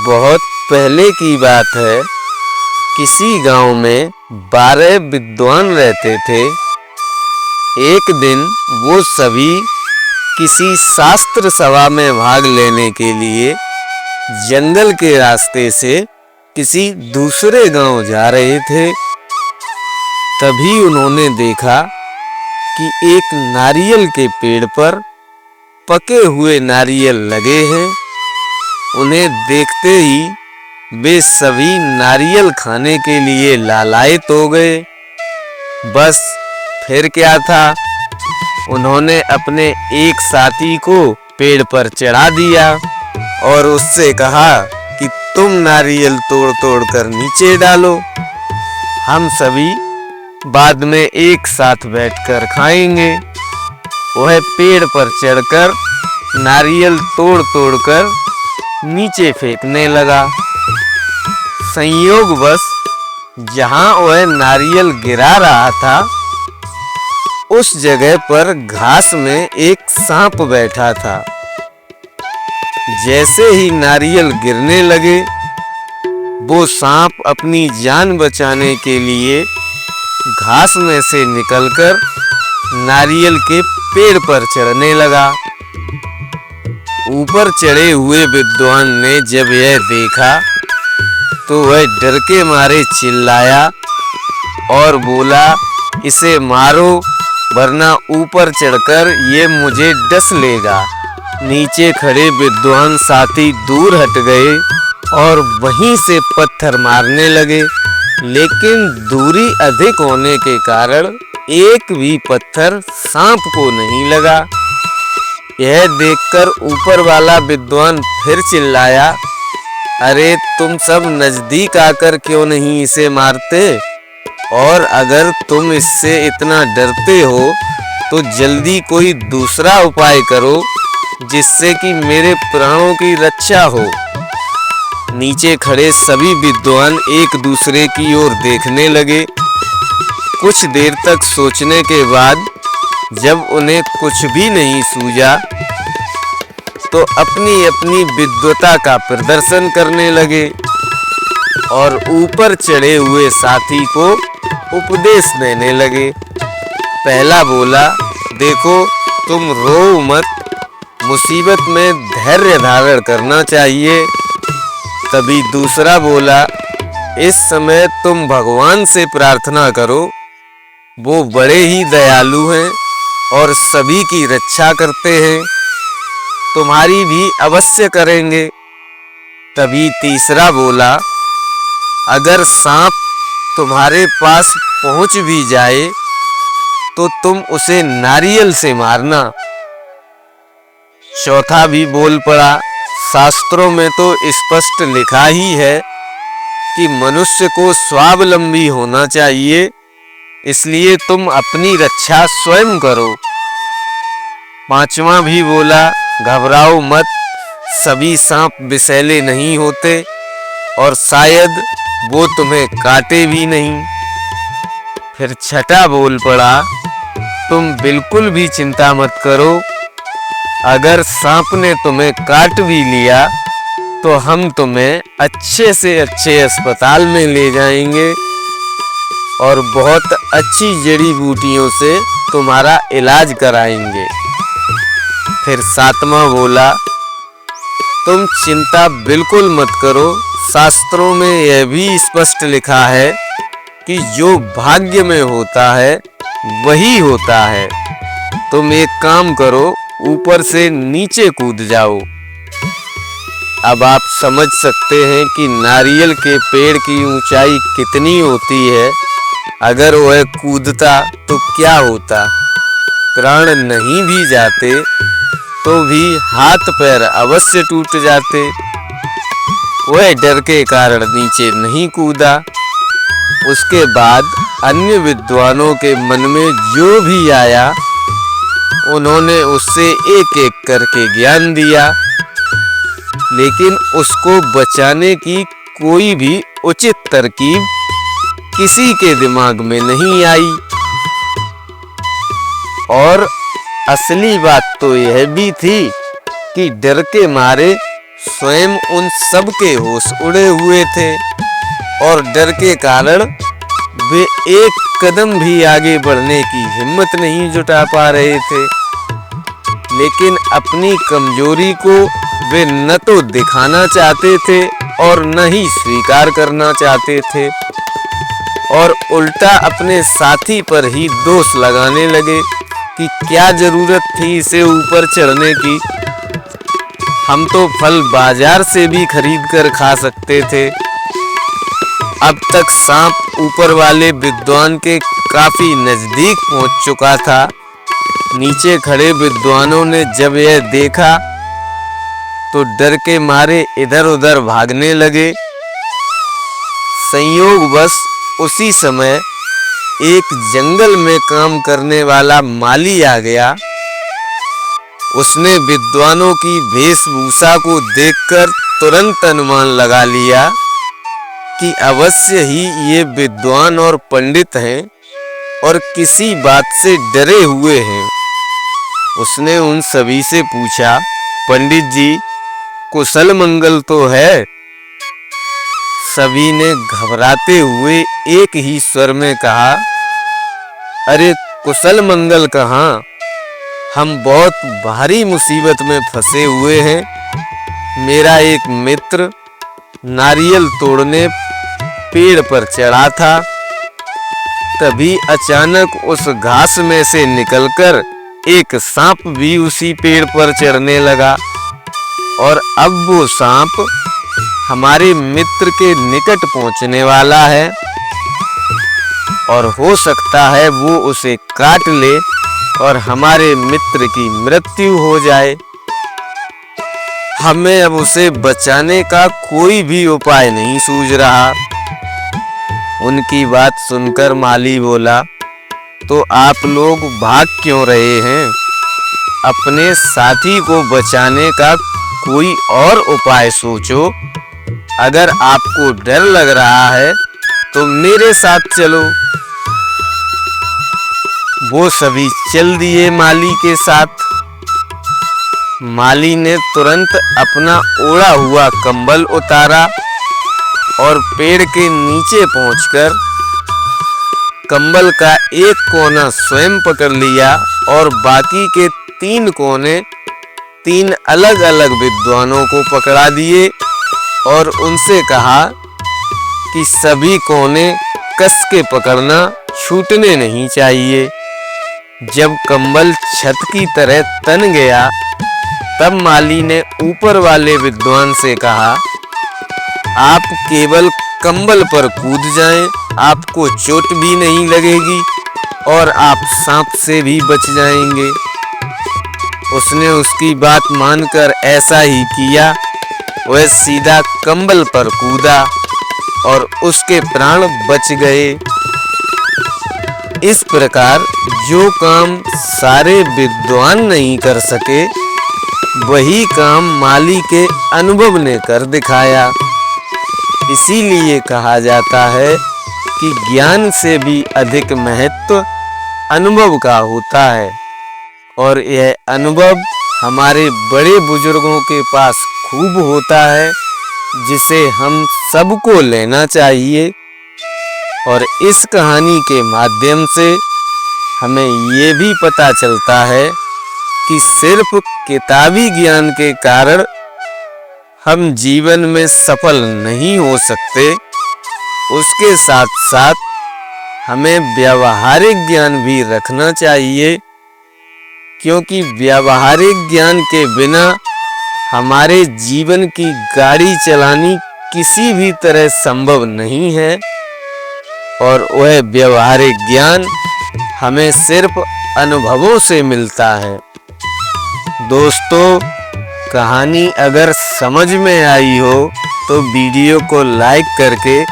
बहुत पहले की बात है। किसी गांव में 12 विद्वान रहते थे। एक दिन वो सभी किसी शास्त्र सभा में भाग लेने के लिए जंगल के रास्ते से किसी दूसरे गांव जा रहे थे। तभी उन्होंने देखा कि एक नारियल के पेड़ पर पके हुए नारियल लगे हैं। उन्हें देखते ही वे सभी नारियल खाने के लिए लालायित हो गए। बस फिर क्या था, उन्होंने अपने एक साथी को पेड़ पर चढ़ा दिया और उससे कहा कि तुम नारियल तोड़ तोड़ कर नीचे डालो, हम सभी बाद में एक साथ बैठकर खाएंगे। वह पेड़ पर चढ़कर नारियल तोड़ तोड़ कर नीचे फेंकने लगा। संयोगवश जहां वह नारियल गिरा रहा था, उस जगह पर घास में एक सांप बैठा था। जैसे ही नारियल गिरने लगे, वो सांप अपनी जान बचाने के लिए घास में से निकलकर नारियल के पेड़ पर चढ़ने लगा। ऊपर चढ़े हुए विद्वान ने जब यह देखा तो वह डर के मारे चिल्लाया और बोला, इसे मारो वरना ऊपर चढ़कर ये मुझे डस लेगा। नीचे खड़े विद्वान साथी दूर हट गए और वहीं से पत्थर मारने लगे, लेकिन दूरी अधिक होने के कारण एक भी पत्थर सांप को नहीं लगा। यह देखकर ऊपर वाला विद्वान फिर चिल्लाया, अरे तुम सब नजदीक आकर क्यों नहीं इसे मारते? और अगर तुम इससे इतना डरते हो तो जल्दी कोई दूसरा उपाय करो जिससे कि मेरे प्राणों की रक्षा हो। नीचे खड़े सभी विद्वान एक दूसरे की ओर देखने लगे। कुछ देर तक सोचने के बाद जब उन्हें कुछ भी नहीं सूझा तो अपनी अपनी विद्वता का प्रदर्शन करने लगे और ऊपर चढ़े हुए साथी को उपदेश देने लगे। पहला बोला, देखो तुम रो मत, मुसीबत में धैर्य धारण करना चाहिए। तभी दूसरा बोला, इस समय तुम भगवान से प्रार्थना करो, वो बड़े ही दयालु हैं और सभी की रक्षा करते हैं, तुम्हारी भी अवश्य करेंगे। तभी तीसरा बोला, अगर सांप तुम्हारे पास पहुंच भी जाए तो तुम उसे नारियल से मारना। चौथा भी बोल पड़ा, शास्त्रों में तो स्पष्ट लिखा ही है कि मनुष्य को स्वावलंबी होना चाहिए, इसलिए तुम अपनी रक्षा स्वयं करो। पांचवा भी बोला, घबराओ मत, सभी सांप विषैले नहीं होते और शायद वो तुम्हें काटे भी नहीं। फिर छठा बोल पड़ा, तुम बिल्कुल भी चिंता मत करो, अगर सांप ने तुम्हें काट भी लिया तो हम तुम्हें अच्छे से अच्छे अस्पताल में ले जाएंगे और बहुत अच्छी जड़ी बूटियों से तुम्हारा इलाज कराएंगे। फिर सातवां बोला, तुम चिंता बिल्कुल मत करो, शास्त्रों में यह भी स्पष्ट लिखा है कि जो भाग्य में होता है वही होता है। तुम एक काम करो, ऊपर से नीचे कूद जाओ। अब आप समझ सकते हैं कि नारियल के पेड़ की ऊंचाई कितनी होती है। अगर वह कूदता तो क्या होता, प्राण नहीं भी जाते तो भी हाथ पैर अवश्य टूट जाते। वह डर के कारण नीचे नहीं कूदा। उसके बाद अन्य विद्वानों के मन में जो भी आया, उन्होंने उससे एक एक करके ज्ञान दिया, लेकिन उसको बचाने की कोई भी उचित तरकीब किसी के दिमाग में नहीं आई। और असली बात तो यह भी थी कि डर के मारे स्वयं उन सब के होश उड़े हुए थे और डर के कारण वे एक कदम भी आगे बढ़ने की हिम्मत नहीं जुटा पा रहे थे। लेकिन अपनी कमजोरी को वे न तो दिखाना चाहते थे और न ही स्वीकार करना चाहते थे और उल्टा अपने साथी पर ही दोष लगाने लगे कि क्या जरूरत थी इसे ऊपर चढ़ने की, हम तो फल बाजार से भी खरीद कर खा सकते थे। अब तक सांप ऊपर वाले विद्वान के काफी नजदीक पहुंच चुका था। नीचे खड़े विद्वानों ने जब यह देखा तो डर के मारे इधर उधर भागने लगे। संयोगवश उसी समय एक जंगल में काम करने वाला माली आ गया। उसने विद्वानों की वेशभूषा को देखकर तुरंत अनुमान लगा लिया कि अवश्य ही ये विद्वान और पंडित हैं और किसी बात से डरे हुए हैं। उसने उन सभी से पूछा, पंडित जी, कुशल मंगल तो है? सभी ने घबराते हुए एक ही स्वर में कहा, अरे कुशल मंगल कहाँ, हम बहुत भारी मुसीबत में फंसे हुए हैं। मेरा एक मित्र नारियल तोड़ने पेड़ पर चढ़ा था, तभी अचानक उस घास में से निकलकर एक सांप भी उसी पेड़ पर चढ़ने लगा और अब वो सांप हमारे मित्र के निकट पहुंचने वाला है और हो सकता है वो उसे काट ले और हमारे मित्र की मृत्यु हो जाए। हमें अब उसे बचाने का कोई भी उपाय नहीं सूझ रहा। उनकी बात सुनकर माली बोला, तो आप लोग भाग क्यों रहे हैं? अपने साथी को बचाने का कोई और उपाय सोचो। अगर आपको डर लग रहा है तो मेरे साथ चलो। वो सभी चल दिए माली के साथ। माली ने तुरंत अपना ओढ़ा हुआ कंबल उतारा और पेड़ के नीचे पहुंचकर कंबल का एक कोना स्वयं पकड़ लिया और बाकी के 3 कोने 3 अलग अलग विद्वानों को पकड़ा दिए और उनसे कहा कि सभी कोने कस के पकड़ना, छूटने नहीं चाहिए। जब कंबल छत की तरह तन गया तब माली ने ऊपर वाले विद्वान से कहा, आप केवल कंबल पर कूद जाएं, आपको चोट भी नहीं लगेगी और आप सांप से भी बच जाएंगे। उसने उसकी बात मानकर ऐसा ही किया। वह सीधा कंबल पर कूदा और उसके प्राण बच गए। इस प्रकार जो काम सारे विद्वान नहीं कर सके, वही काम माली के अनुभव ने कर दिखाया। इसीलिए कहा जाता है कि ज्ञान से भी अधिक महत्व अनुभव का होता है और यह अनुभव हमारे बड़े बुजुर्गों के पास खूब होता है, जिसे हम सबको लेना चाहिए। और इस कहानी के माध्यम से हमें ये भी पता चलता है कि सिर्फ किताबी ज्ञान के कारण हम जीवन में सफल नहीं हो सकते। उसके साथ साथ हमें व्यावहारिक ज्ञान भी रखना चाहिए, क्योंकि व्यावहारिक ज्ञान के बिना हमारे जीवन की गाड़ी चलानी किसी भी तरह संभव नहीं है और वह व्यावहारिक ज्ञान हमें सिर्फ अनुभवों से मिलता है। दोस्तों, कहानी अगर समझ में आई हो तो वीडियो को लाइक करके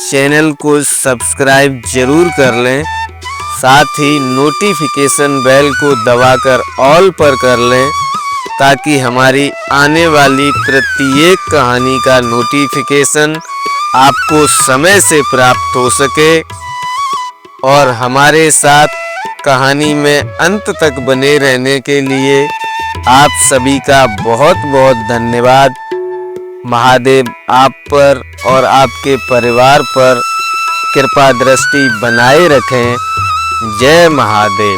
चैनल को सब्सक्राइब जरूर कर लें। साथ ही नोटिफिकेशन बेल को दबाकर ऑल पर कर लें, ताकि हमारी आने वाली प्रत्येक कहानी का नोटिफिकेशन आपको समय से प्राप्त हो सके। और हमारे साथ कहानी में अंत तक बने रहने के लिए आप सभी का बहुत बहुत धन्यवाद। महादेव आप पर और आपके परिवार पर कृपा दृष्टि बनाए रखें। जय महादेव।